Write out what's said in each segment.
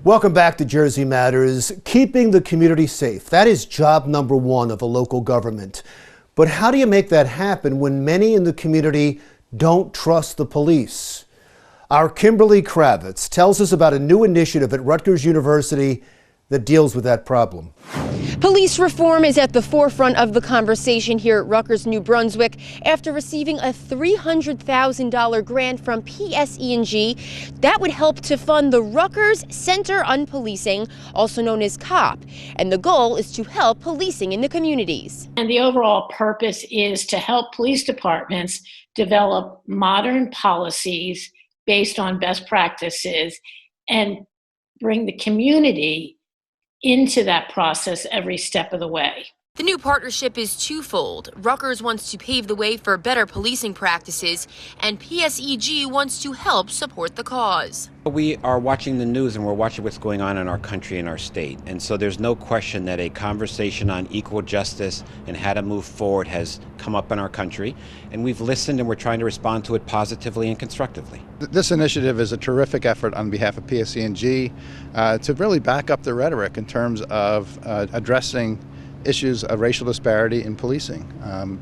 Welcome back to Jersey Matters. Keeping the community safe, that is job number one of a local government. But how do you make that happen when many in the community don't trust the police? Our Kimberly Kravitz tells us about a new initiative at Rutgers University that deals with that problem. Police reform is at the forefront of the conversation here at Rutgers, New Brunswick, after receiving a $300,000 grant from PSE&G that would help to fund the Rutgers Center on Policing, also known as COP. And the goal is to help policing in the communities. And the overall purpose is to help police departments develop modern policies based on best practices and bring the community into that process every step of the way. The new partnership is twofold. Rutgers wants to pave the way for better policing practices, and PSEG wants to help support the cause. We are watching the news and we're watching what's going on in our country and our state. And so there's no question that a conversation on equal justice and how to move forward has come up in our country. And we've listened and we're trying to respond to it positively and constructively. This initiative is a terrific effort on behalf of PSE&G to really back up the rhetoric in terms of addressing issues of racial disparity in policing,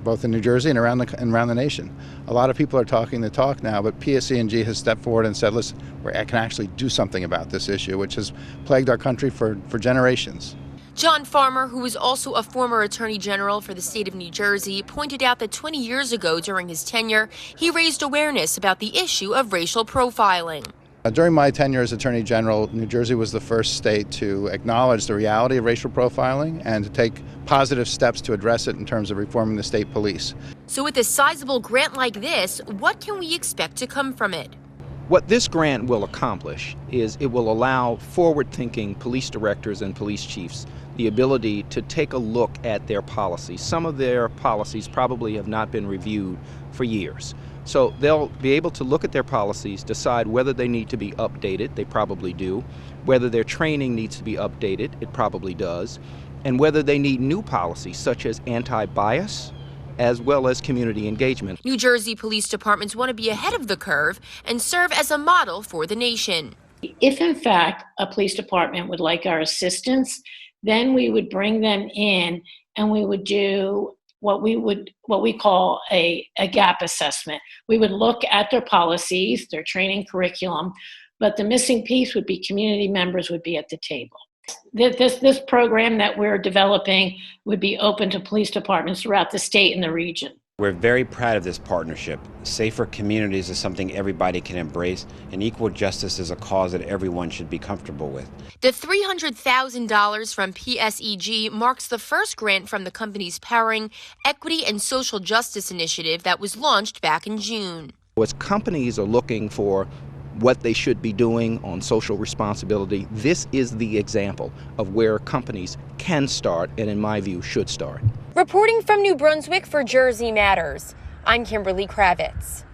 both in New Jersey and around the nation. A lot of people are talking the talk now, but PSE&G has stepped forward and said, listen, I can actually do something about this issue, which has plagued our country for generations. John Farmer, who is also a former Attorney General for the state of New Jersey, pointed out that 20 years ago during his tenure, he raised awareness about the issue of racial profiling. During my tenure as Attorney General, New Jersey was the first state to acknowledge the reality of racial profiling and to take positive steps to address it in terms of reforming the state police. So with a sizable grant like this, what can we expect to come from it? What this grant will accomplish is it will allow forward-thinking police directors and police chiefs the ability to take a look at their policies. Some of their policies probably have not been reviewed for years. So they'll be able to look at their policies, decide whether they need to be updated, they probably do, whether their training needs to be updated, it probably does, and whether they need new policies such as anti-bias as well as community engagement. New Jersey police departments want to be ahead of the curve and serve as a model for the nation. If in fact a police department would like our assistance, then we would bring them in and we would do what we call a gap assessment. We would look at their policies, their training curriculum, but the missing piece would be community members would be at the table. This program that we're developing would be open to police departments throughout the state and the region. We're very proud of this partnership. Safer communities is something everybody can embrace, and equal justice is a cause that everyone should be comfortable with. The $300,000 from PSEG marks the first grant from the company's Powering Equity and Social Justice initiative that was launched back in June. As companies are looking for what they should be doing on social responsibility, this is the example of where companies can start and, in my view, should start. Reporting from New Brunswick for Jersey Matters, I'm Kimberly Kravitz.